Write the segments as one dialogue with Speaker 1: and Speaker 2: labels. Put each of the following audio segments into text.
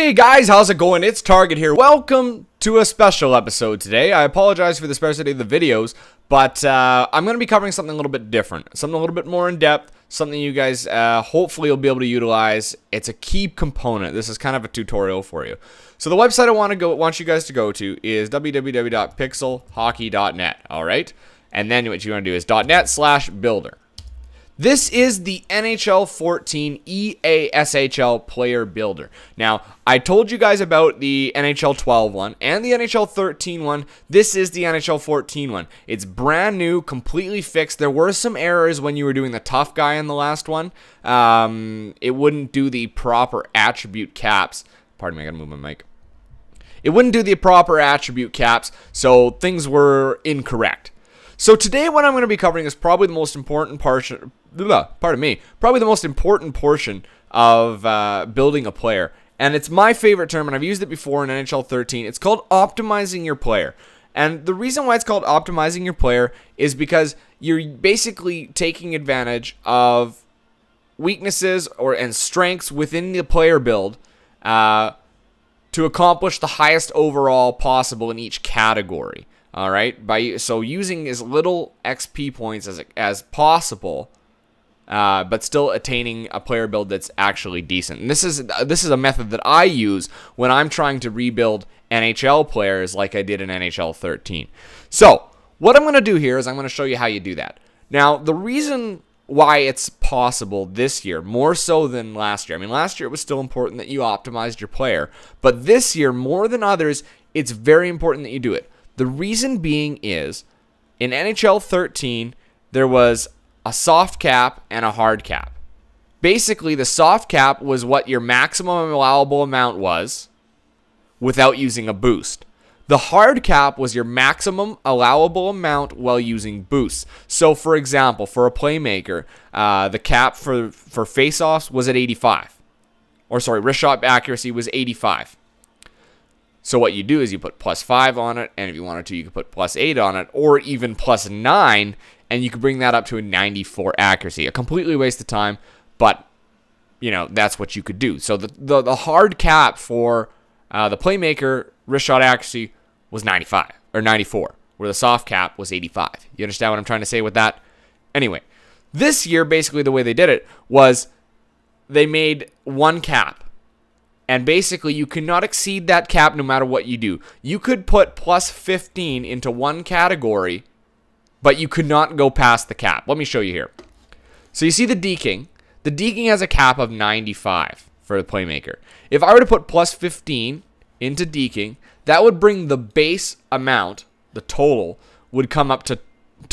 Speaker 1: Hey guys, how's it going? It's Target here. Welcome to a special episode today. I apologize for the sparsity of the videos, but I'm going to be covering something a little bit different. Something a little bit more in depth, something you guys hopefully will be able to utilize. It's a key component. This is kind of a tutorial for you. So the website I want you guys to go to is www.pixelhockey.net, alright? And then what you want to do is .net/builder. This is the NHL 14 EASHL player builder. Now, I told you guys about the NHL 12 one and the NHL 13 one. This is the NHL 14 one. It's brand new, completely fixed. There were some errors when you were doing the tough guy in the last one. It wouldn't do the proper attribute caps. Pardon me, I gotta move my mic. It wouldn't do the proper attribute caps, so things were incorrect. So today what I'm going to be covering is probably the most important portion, probably the most important portion of building a player. And it's my favorite term, and I've used it before in NHL 13. It's called optimizing your player. And the reason why it's called optimizing your player is because you're basically taking advantage of weaknesses and strengths within the player build to accomplish the highest overall possible in each category. All right, so using as little XP points as possible, but still attaining a player build that's actually decent. And this is a method that I use when I'm trying to rebuild NHL players, like I did in NHL 13. So what I'm going to do here is I'm going to show you how you do that. Now, the reason why it's possible this year, more so than last year. I mean, last year it was still important that you optimized your player, but this year more than others, it's very important that you do it. The reason being is, in NHL 13, there was a soft cap and a hard cap. Basically, the soft cap was what your maximum allowable amount was without using a boost. The hard cap was your maximum allowable amount while using boosts. So, for example, for a playmaker, the cap for face-offs was at 85. Or, sorry, wrist shot accuracy was 85. So what you do is you put +5 on it, and if you wanted to, you could put +8 on it, or even +9, and you could bring that up to a 94 accuracy. A completely waste of time, but, you know, that's what you could do. So the hard cap for the Playmaker wrist shot accuracy was 95, or 94, where the soft cap was 85. You understand what I'm trying to say with that? Anyway, this year, basically the way they did it was they made one cap. And basically, you cannot exceed that cap no matter what you do. You could put +15 into one category, but you could not go past the cap. Let me show you here. So you see the deking. The deking has a cap of 95 for the Playmaker. If I were to put +15 into deking, that would bring the base amount, the total, would come up to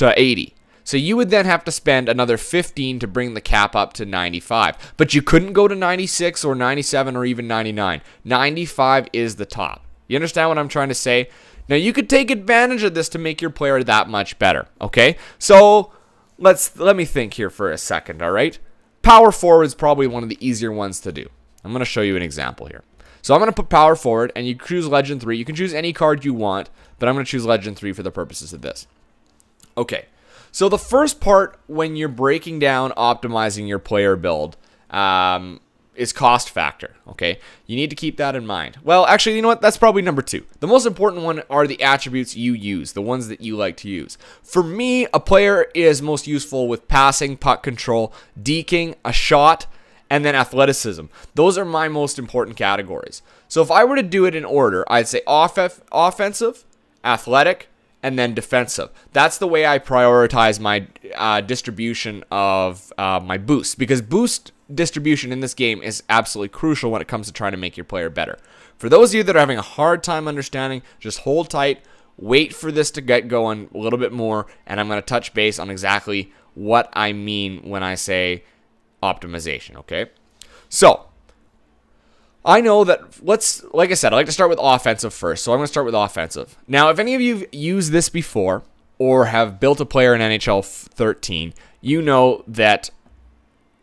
Speaker 1: 80. So you would then have to spend another 15 to bring the cap up to 95. But you couldn't go to 96 or 97 or even 99. 95 is the top. You understand what I'm trying to say? Now you could take advantage of this to make your player that much better, okay? So let me think here for a second, all right? Power forward is probably one of the easier ones to do. I'm going to show you an example here. So I'm going to put power forward, and you choose Legend 3. You can choose any card you want, but I'm going to choose Legend 3 for the purposes of this. Okay. So the first part when you're breaking down optimizing your player build is cost factor, okay? You need to keep that in mind. Well, actually, you know what? That's probably number 2. The most important one are the attributes you use, the ones that you like to use. For me, a player is most useful with passing, puck control, deking, a shot, and then athleticism. Those are my most important categories. So if I were to do it in order, I'd say offensive, athletic, and then defensive. That's the way I prioritize my distribution of my boosts, because boost distribution in this game is absolutely crucial when it comes to trying to make your player better. For those of you that are having a hard time understanding, just hold tight, wait for this to get going a little bit more, and I'm going to touch base on exactly what I mean when I say optimization, okay? So, I know that, like I said, I like to start with offensive first, so I'm going to start with offensive. Now, if any of you have used this before or have built a player in NHL 13, you know that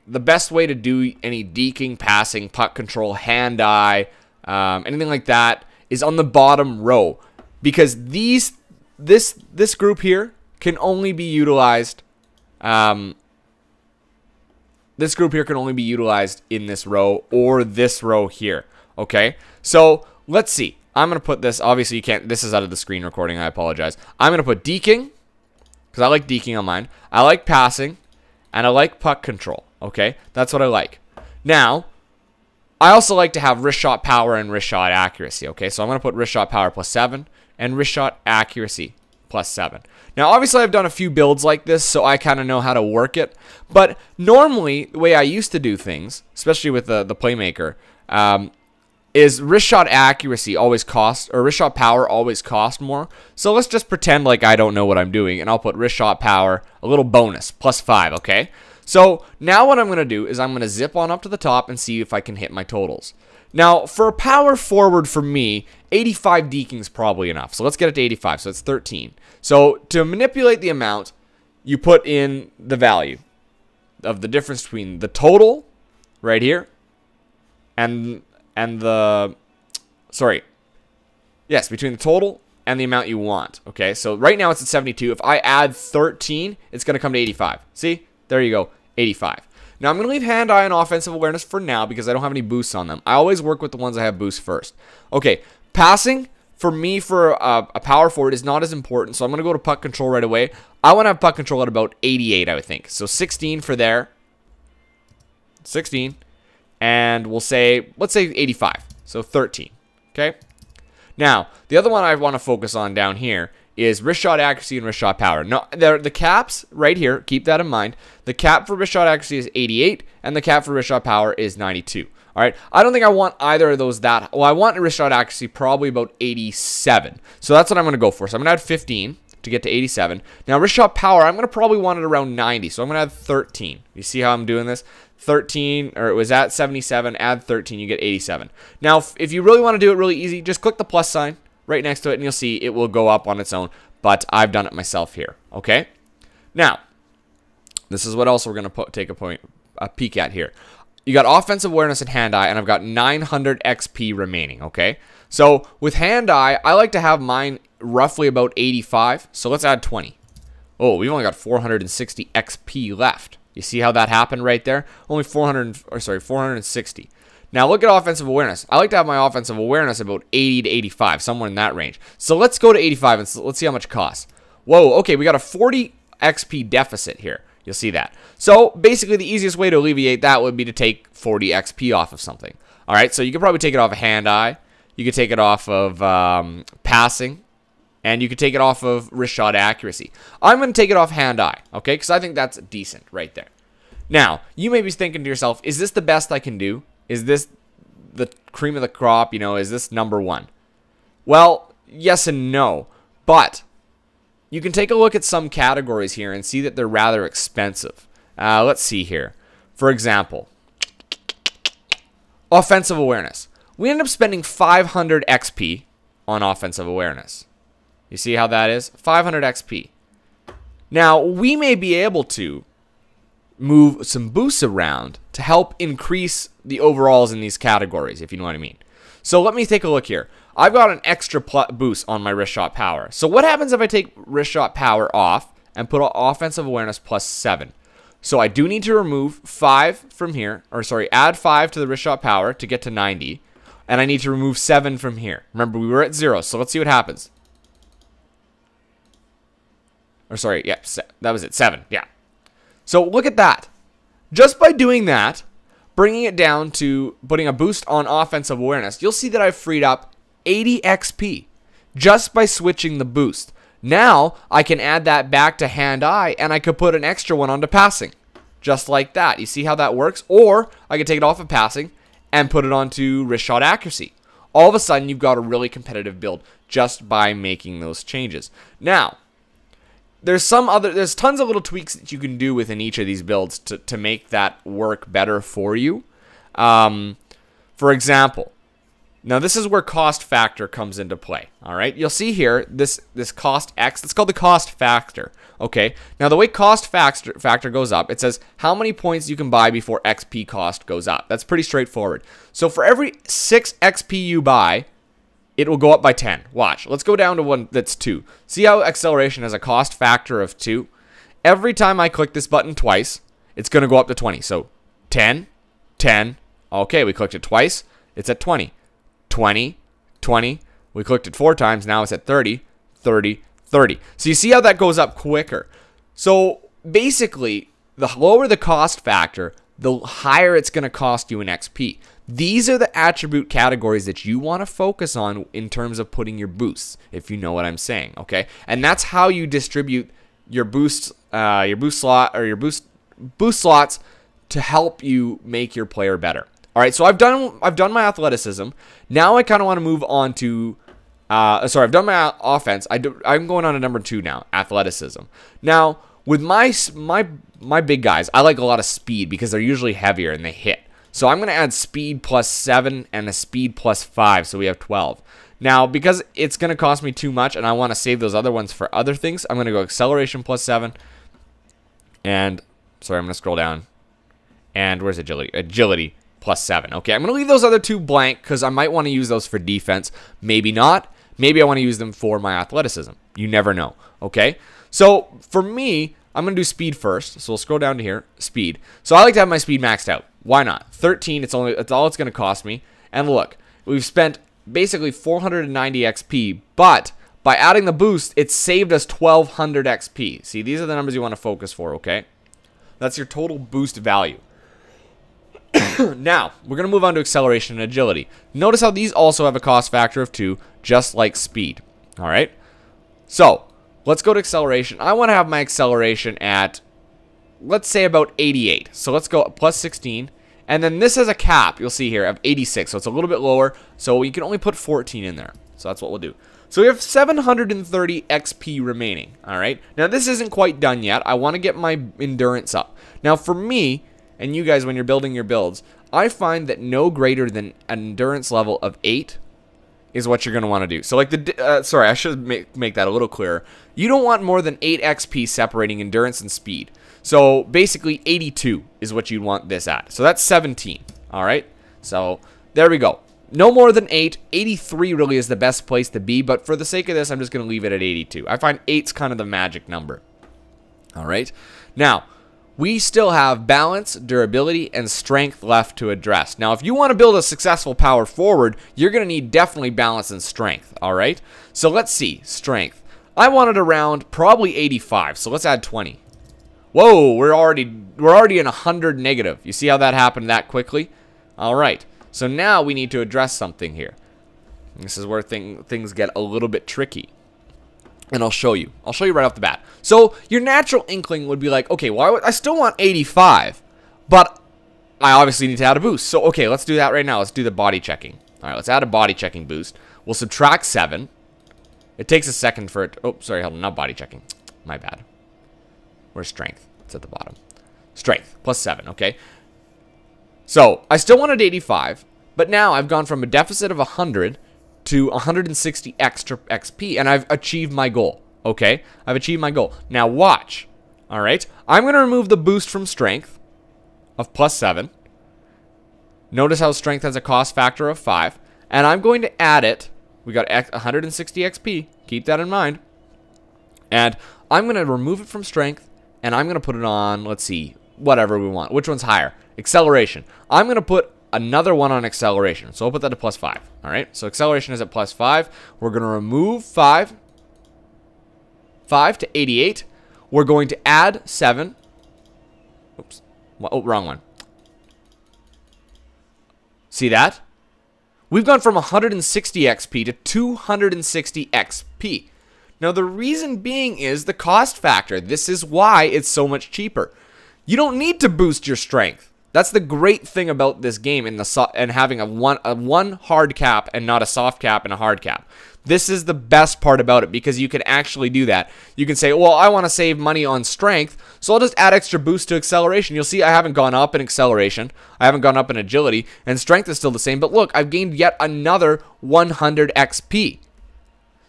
Speaker 1: the best way to do any deking, passing, puck control, hand-eye, anything like that is on the bottom row, because this group here can only be utilized This group here can only be utilized in this row or this row here. Okay, so let's see. I'm going to put this, obviously you can't, this is out of the screen recording, I apologize. I'm going to put deking, because I like deking on mine. I like passing, and I like puck control, okay? That's what I like. Now, I also like to have wrist shot power and wrist shot accuracy, okay? So I'm going to put wrist shot power +7 and wrist shot accuracy +7. Now, obviously, I've done a few builds like this, so I kind of know how to work it. But normally, the way I used to do things, especially with the Playmaker, is wrist shot accuracy always cost, or wrist shot power always cost more. So let's just pretend like I don't know what I'm doing, and I'll put wrist shot power, a little bonus, +5, okay? So now what I'm going to do is I'm going to zip on up to the top and see if I can hit my totals. Now, for a power forward for me, 85 deking is probably enough. So let's get it to 85, so it's 13. So to manipulate the amount, you put in the value of the difference between the total right here and the, sorry, yes, between the total and the amount you want, okay? So right now it's at 72. If I add 13, it's going to come to 85. See? There you go, 85. Now I'm going to leave hand-eye and offensive awareness for now because I don't have any boosts on them. I always work with the ones I have boosts first. Okay, passing for me for a power forward is not as important, so I'm going to go to puck control right away. I want to have puck control at about 88, I would think. So 16 for there. 16. And we'll say, let's say 85. So 13. Okay? Now, the other one I want to focus on down here is wrist shot accuracy and wrist shot power. Now, the caps right here, keep that in mind. The cap for wrist shot accuracy is 88, and the cap for wrist shot power is 92. All right? I don't think I want either of those that. Well, I want a wrist shot accuracy probably about 87. So that's what I'm going to go for. So I'm going to add 15 to get to 87. Now, wrist shot power, I'm going to probably want it around 90. So I'm going to add 13. You see how I'm doing this? 13, or it was at 77, add 13, you get 87. Now, if you really want to do it really easy, just click the plus sign right next to it, and you'll see it will go up on its own, but I've done it myself here, okay? Now, this is what else we're going to take a peek at here. You got offensive awareness and hand-eye, and I've got 900 XP remaining, okay? So, with hand-eye, I like to have mine roughly about 85, so let's add 20. Oh, we've only got 460 XP left. You see how that happened right there? Only 460. Now look at offensive awareness. I like to have my offensive awareness about 80 to 85, somewhere in that range. So let's go to 85 and let's see how much it costs. Whoa, okay, we got a 40 XP deficit here. You'll see that. So basically the easiest way to alleviate that would be to take 40 XP off of something. All right, so you could probably take it off of hand-eye. You could take it off of passing. And you could take it off of wrist shot accuracy. I'm going to take it off hand-eye, okay? Because I think that's decent right there. Now, you may be thinking to yourself, is this the best I can do? Is this the cream of the crop? You know, is this number one? Well, yes and no. But you can take a look at some categories here and see that they're rather expensive. Let's see here. For example, offensive awareness. We end up spending 500 XP on offensive awareness. You see how that is? 500 XP. Now, we may be able to move some boosts around to help increase the overalls in these categories, if you know what I mean. So let me take a look here. I've got an extra boost on my wrist shot power. So what happens if I take wrist shot power off and put offensive awareness +7? So I do need to remove 5 from here, or sorry, add 5 to the wrist shot power to get to 90. And I need to remove 7 from here. Remember, we were at 0, so let's see what happens. Or sorry, yeah, that was it, 7, yeah. So look at that. Just by doing that, bringing it down to putting a boost on offensive awareness, you'll see that I've freed up 80 XP just by switching the boost. Now, I can add that back to hand-eye, and I could put an extra one onto passing. Just like that. You see how that works? Or I could take it off of passing and put it onto wrist shot accuracy. All of a sudden, you've got a really competitive build just by making those changes. Now, there's tons of little tweaks that you can do within each of these builds to make that work better for you. For example, now this is where cost factor comes into play. All right, you'll see here this cost X. It's called the cost factor. Okay, now the way cost factor goes up, it says how many points you can buy before XP cost goes up. That's pretty straightforward. So for every 6 XP you buy, it will go up by 10. Watch. Let's go down to one that's 2. See how acceleration has a cost factor of 2? Every time I click this button twice, it's going to go up to 20. So 10, 10. Okay, we clicked it twice. It's at 20. 20, 20. We clicked it 4 times. Now it's at 30, 30, 30. So you see how that goes up quicker. So basically, the lower the cost factor, the higher it's going to cost you in XP. These are the attribute categories that you want to focus on in terms of putting your boosts, if you know what I'm saying, okay? And that's how you distribute your boost slot or your boost slots to help you make your player better. All right, so I've done my athleticism. Now I kind of want to move on to I've done my offense. I'm going on to number 2 now, athleticism. Now, with my big guys, I like a lot of speed because they're usually heavier and they hit. So I'm going to add speed plus 7 and a speed plus 5, so we have 12. Now, because it's going to cost me too much and I want to save those other ones for other things, I'm going to go acceleration plus 7. And, sorry, I'm going to scroll down. And where's agility? Agility plus 7. Okay, I'm going to leave those other 2 blank because I might want to use those for defense. Maybe not. Maybe I want to use them for my athleticism. You never know. Okay, so for me, I'm going to do speed first. So we'll scroll down to here, speed. So I like to have my speed maxed out. Why not? 13, it's all it's going to cost me. And look, we've spent basically 490 XP, but by adding the boost, it saved us 1200 XP. See, these are the numbers you want to focus for, okay? That's your total boost value. Now, we're going to move on to acceleration and agility. Notice how these also have a cost factor of 2, just like speed. All right? So, let's go to acceleration. I want to have my acceleration at, let's say, about 88. So, let's go plus 16. And then this has a cap, you'll see here, of 86. So, it's a little bit lower. So, you can only put 14 in there. So, that's what we'll do. So, we have 730 XP remaining. All right? Now, this isn't quite done yet. I want to get my endurance up. Now, for me, and you guys, when you're building your builds, I find that no greater than an endurance level of 8 is what you're going to want to do. So like sorry, I should make that a little clearer. You don't want more than 8 XP separating endurance and speed. So basically 82 is what you'd want this at. So that's 17. All right. So there we go. No more than 8. 83 really is the best place to be. But for the sake of this, I'm just going to leave it at 82. I find 8's kind of the magic number. All right. Now, we still have balance, durability, and strength left to address. Now, if you want to build a successful power forward, you're going to need definitely balance and strength, all right? So let's see, strength. I want it around probably 85, so let's add 20. Whoa, we're already in 100 negative. You see how that happened that quickly? All right, so now we need to address something here. This is where things get a little bit tricky. And I'll show you. I'll show you right off the bat. So your natural inkling would be like, okay, well, I still want 85, but I obviously need to add a boost. So, okay, let's do that right now. Let's do the body checking. All right, let's add a body checking boost. We'll subtract 7. It takes a second for it. Oh, sorry, hold on, not body checking. My bad. Where's strength? It's at the bottom. Strength, plus 7, okay? So, I still wanted 85, but now I've gone from a deficit of 100 to 160 extra XP, and I've achieved my goal, okay? I've achieved my goal. Now watch, all right? I'm going to remove the boost from strength of plus 7. Notice how strength has a cost factor of 5, and I'm going to add it. We got 160 XP, keep that in mind. And I'm going to remove it from strength, and I'm going to put it on, let's see, whatever we want. Which one's higher? Acceleration. I'm going to put another one on acceleration. So I'll put that to plus 5. All right. So acceleration is at plus 5. We're going to remove 5 to 88. We're going to add 7. Oops. Oh, wrong one. See that? We've gone from 160 XP to 260 XP. Now the reason being is the cost factor. This is why it's so much cheaper. You don't need to boost your strength. That's the great thing about this game and having a one hard cap and not a soft cap and a hard cap. This is the best part about it because you can actually do that. You can say, well, I want to save money on strength, so I'll just add extra boost to acceleration. You'll see I haven't gone up in acceleration. I haven't gone up in agility, and strength is still the same. But look, I've gained yet another 100 XP.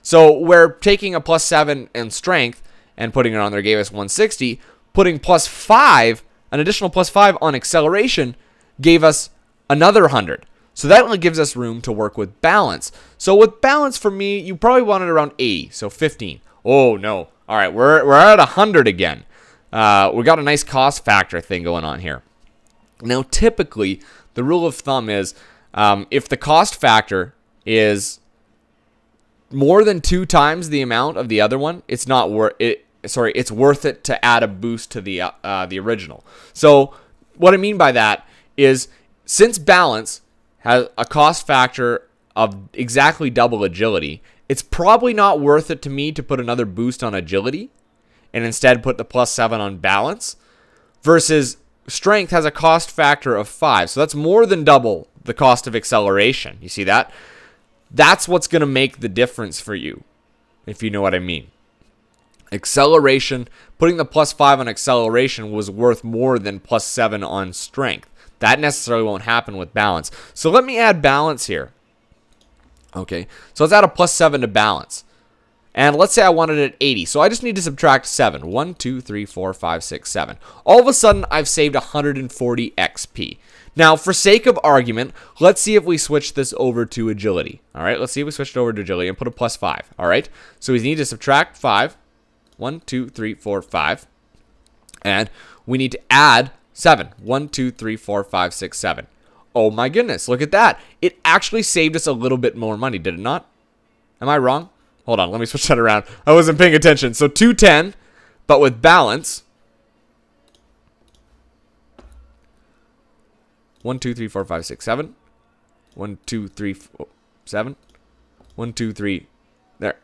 Speaker 1: So we're taking a plus 7 in strength and putting it on there gave us 160. Putting plus 5, an additional plus 5 on acceleration gave us another 100. So that only gives us room to work with balance. So with balance for me, you probably want it around 80, so 15. Oh no. All right, we're at 100 again. We got a nice cost factor thing going on here. Now typically, the rule of thumb is if the cost factor is more than 2 times the amount of the other one, it's not worth it. Sorry, it's worth it to add a boost to the original. So what I mean by that is, since balance has a cost factor of exactly double agility, it's probably not worth it to me to put another boost on agility and instead put the +7 on balance, versus strength has a cost factor of 5. So that's more than double the cost of acceleration. You see that? That's what's going to make the difference for you, if you know what I mean. Acceleration, putting the +5 on acceleration was worth more than +7 on strength. That necessarily won't happen with balance. So let me add balance here. Okay, so let's add a +7 to balance. And let's say I wanted it at 80. So I just need to subtract 7. 1, 2, 3, 4, 5, 6, 7. All of a sudden, I've saved 140 XP. Now, for sake of argument, let's see if we switch this over to agility. All right, let's see if we switch it over to agility and put a +5. All right, so we need to subtract 5. 1, 2, 3, 4, 5. And we need to add 7. 1, 2, 3, 4, 5, 6, 7. Oh my goodness, look at that. It actually saved us a little bit more money, did it not? Am I wrong? Hold on, let me switch that around. I wasn't paying attention. So 210, but with balance. 1, 2, 3, 4, 5, 6, 7. 1, 2, 3, 4, 7. 1, 2, 3. There.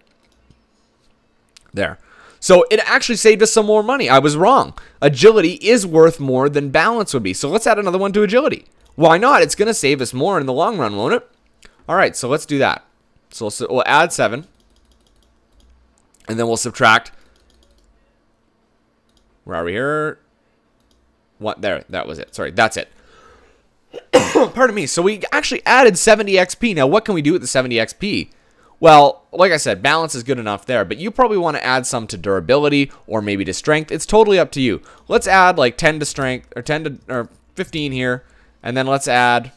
Speaker 1: There. So it actually saved us some more money. I was wrong. Agility is worth more than balance would be. So let's add another one to agility. Why not? It's going to save us more in the long run, won't it? All right, so let's do that. So we'll add 7. And then we'll subtract. Where are we here? What? There, that was it. Sorry, that's it. Pardon me. So we actually added 70 XP. Now, what can we do with the 70 XP? Well, like I said, balance is good enough there, but you probably want to add some to durability or maybe to strength. It's totally up to you. Let's add like 10 to strength, or 10 to, or 15 here, and then let's add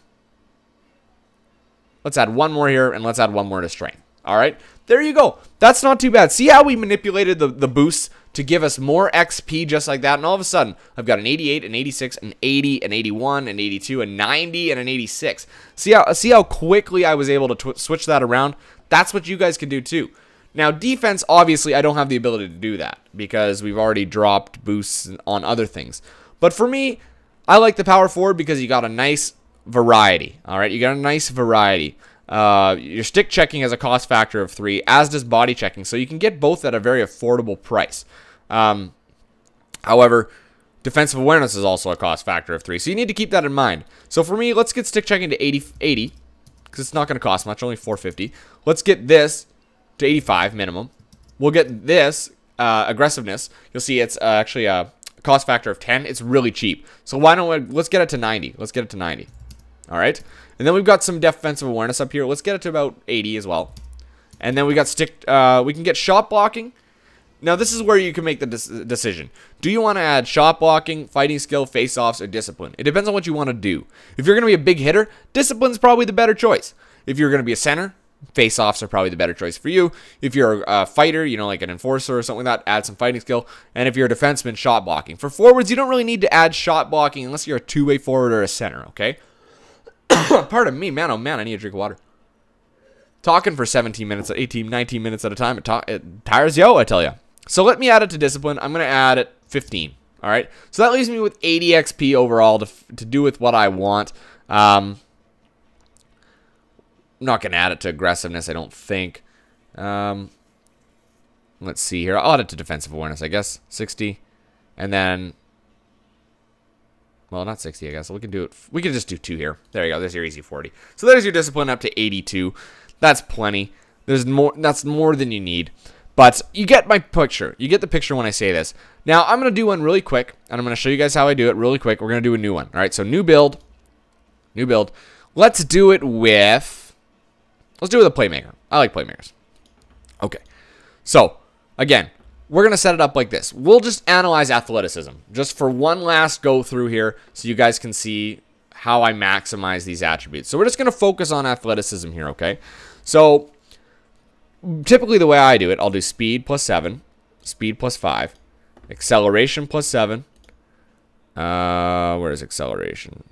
Speaker 1: one more here, and let's add one more to strength. All right, there you go. That's not too bad. See how we manipulated the boosts to give us more XP just like that, and all of a sudden, I've got an 88, an 86, an 80, an 81, an 82, a 90, and an 86. See how quickly I was able to switch that around? That's what you guys can do too. Now, defense, obviously, I don't have the ability to do that because we've already dropped boosts on other things. But for me, I like the power forward because you got a nice variety. All right, you got a nice variety. Your stick checking has a cost factor of 3, as does body checking, so you can get both at a very affordable price. However, defensive awareness is also a cost factor of 3, so you need to keep that in mind. So for me, let's get stick checking to 80 because it's not going to cost much, only 450. Let's get this to 85 minimum. We'll get this aggressiveness. You'll see it's actually a cost factor of 10. It's really cheap. So why don't we, let's get it to 90. Let's get it to 90. All right. And then we've got some defensive awareness up here. Let's get it to about 80 as well. And then we got stick, we can get shot blocking. Now this is where you can make the decision. Do you want to add shot blocking, fighting skill, face-offs, or discipline? It depends on what you want to do. If you're going to be a big hitter, discipline's probably the better choice. If you're going to be a center, face-offs are probably the better choice for you. If you're a fighter, you know, like an enforcer or something like that, add some fighting skill. And if you're a defenseman, shot blocking. For forwards, you don't really need to add shot blocking unless you're a two-way forward or a center, okay? Pardon me, man, oh man, I need a drink of water. Talking for 17 minutes, 18, 19 minutes at a time, it tires you out, I tell you. So let me add it to discipline. I'm going to add it 15. All right. So that leaves me with 80 XP overall to do with what I want. I'm not going to add it to aggressiveness, I don't think. Let's see here. I'll add it to defensive awareness, I guess. 60. And then, well, not 60, I guess. We can do it. We can just do 2 here. There you go. There's your easy 40. So there's your discipline up to 82. That's plenty. There's more. That's more than you need. But you get my picture. You get the picture when I say this. Now, I'm going to do one really quick, and I'm going to show you guys how I do it really quick. We're going to do a new one. All right, so new build. New build. Let's do it with a Playmaker. I like Playmakers. Okay. So, again, we're going to set it up like this. We'll just analyze athleticism just for one last go through here so you guys can see how I maximize these attributes. So we're just going to focus on athleticism here, okay? So typically the way I do it, I'll do speed plus 7, speed plus 5, acceleration plus 7. Where is acceleration?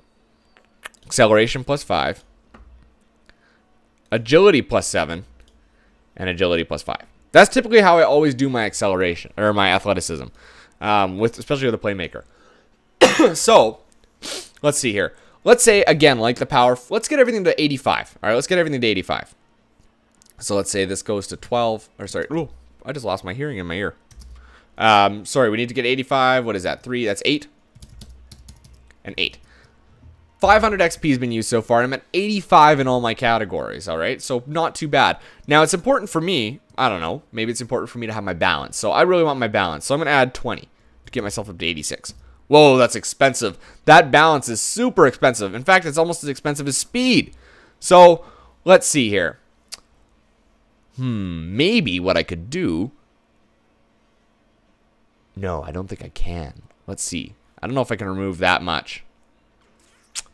Speaker 1: Acceleration plus 5. agility plus 7, and agility plus 5. That's typically how I always do my acceleration, or my athleticism, especially with the Playmaker. So, let's see here. Let's say, again, like the power, let's get everything to 85. All right, let's get everything to 85. So let's say this goes to 12, or sorry, ooh, I just lost my hearing in my ear. Sorry, we need to get 85. What is that? 3, that's 8. And 8. 500 XP has been used so far, and I'm at 85 in all my categories, all right? So not too bad. Now, it's important for me, I don't know, maybe it's important for me to have my balance. So I really want my balance. So I'm going to add 20 to get myself up to 86. Whoa, that's expensive. That balance is super expensive. In fact, it's almost as expensive as speed. So let's see here. Maybe what I could do... No, I don't think I can. Let's see. I don't know if I can remove that much.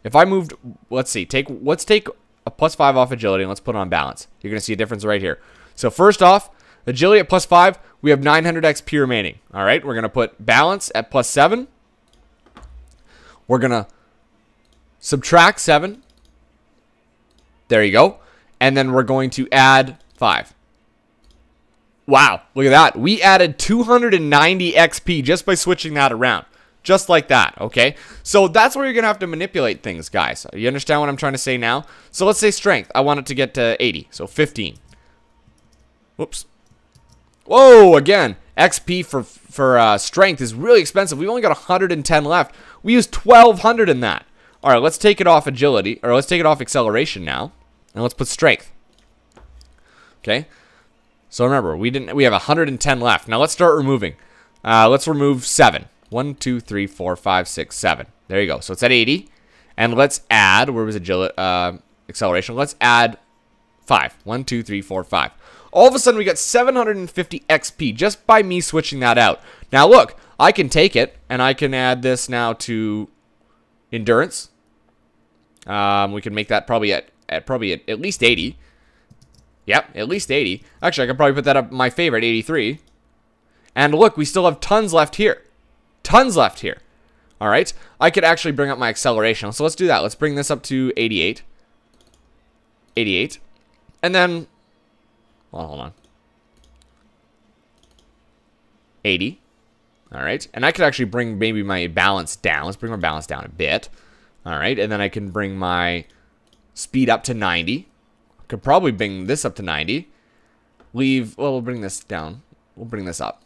Speaker 1: If I moved, let's see, let's take a plus 5 off agility and let's put it on balance. You're going to see a difference right here. So first off, agility at plus 5, we have 900 XP remaining. All right, we're going to put balance at plus 7. We're going to subtract 7. There you go. And then we're going to add 5. Wow, look at that. We added 290 XP just by switching that around. Just like that, okay? So that's where you're going to have to manipulate things, guys. You understand what I'm trying to say now? So let's say strength. I want it to get to 80, so 15. Whoops. Whoa, again, XP for strength is really expensive. We've only got 110 left. We used 1,200 in that. All right, let's take it off agility, or let's take it off acceleration now, and let's put strength. Okay? So remember, we have 110 left. Now let's start removing. Let's remove 7. 1, 2, 3, 4, 5, 6, 7. There you go. So it's at 80. And let's add, where was agility, acceleration? Let's add 5. 1, 2, 3, 4, 5. All of a sudden, we got 750 XP just by me switching that out. Now look, I can take it, and I can add this now to endurance. We can make that probably at least 80. Yep, at least 80. Actually, I could probably put that up my favorite, 83. And look, we still have tons left here. Tons left here. All right. I could actually bring up my acceleration. So let's do that. Let's bring this up to 88. 88. And then, well, hold on. 80. All right. And I could actually bring maybe my balance down. Let's bring my balance down a bit. All right. And then I can bring my speed up to 90. Could probably bring this up to 90. Well, we'll bring this down. We'll bring this up.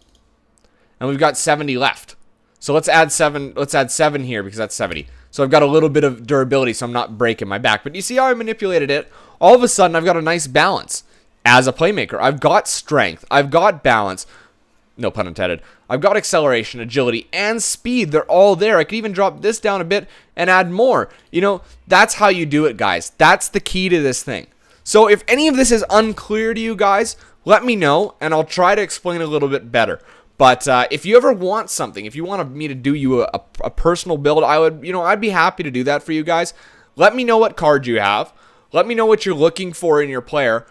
Speaker 1: And we've got 70 left. So let's add 7. Let's add 7 here because that's 70. So I've got a little bit of durability, so I'm not breaking my back. But you see how I manipulated it? All of a sudden, I've got a nice balance as a playmaker. I've got strength. I've got balance. No pun intended. I've got acceleration, agility, and speed. They're all there. I could even drop this down a bit and add more. You know, that's how you do it, guys. That's the key to this thing. So if any of this is unclear to you guys, let me know, and I'll try to explain a little bit better. But if you ever want something, if you want me to do you a personal build, I'd be happy to do that for you guys. Let me know what card you have. Let me know what you're looking for in your player,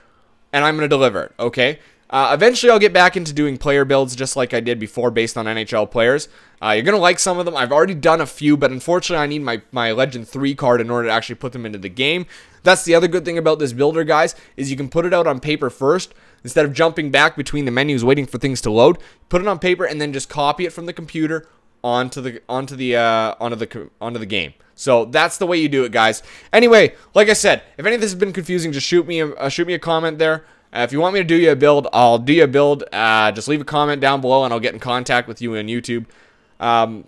Speaker 1: and I'm going to deliver it, okay? Eventually, I'll get back into doing player builds just like I did before based on NHL players. You're going to like some of them. I've already done a few, but unfortunately, I need my Legend 3 card in order to actually put them into the game. That's the other good thing about this builder, guys, is you can put it out on paper first. Instead of jumping back between the menus waiting for things to load, put it on paper and then just copy it from the computer onto the game. So that's the way you do it, guys. Anyway, like I said, if any of this has been confusing, just shoot me a comment there. If you want me to do you a build, I'll do you a build. Just leave a comment down below and I'll get in contact with you on YouTube.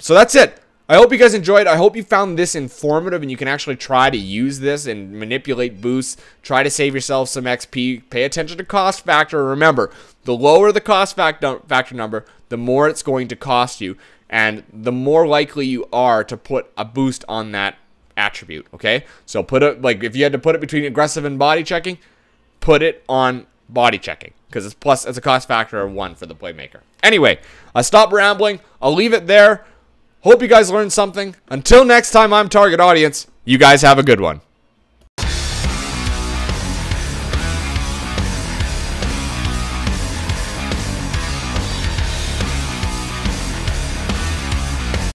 Speaker 1: So that's it. I hope you guys enjoyed. I hope you found this informative and you can actually try to use this and manipulate boosts. Try to save yourself some XP. Pay attention to cost factor. Remember, the lower the cost factor number, the more it's going to cost you. And the more likely you are to put a boost on that attribute, okay? So put it, like if you had to put it between aggressive and body checking, put it on body checking. Because it's a cost factor of 1 for the Playmaker. Anyway, I stopped rambling. I'll leave it there. Hope you guys learned something. Until next time, I'm Target Audience. You guys have a good one.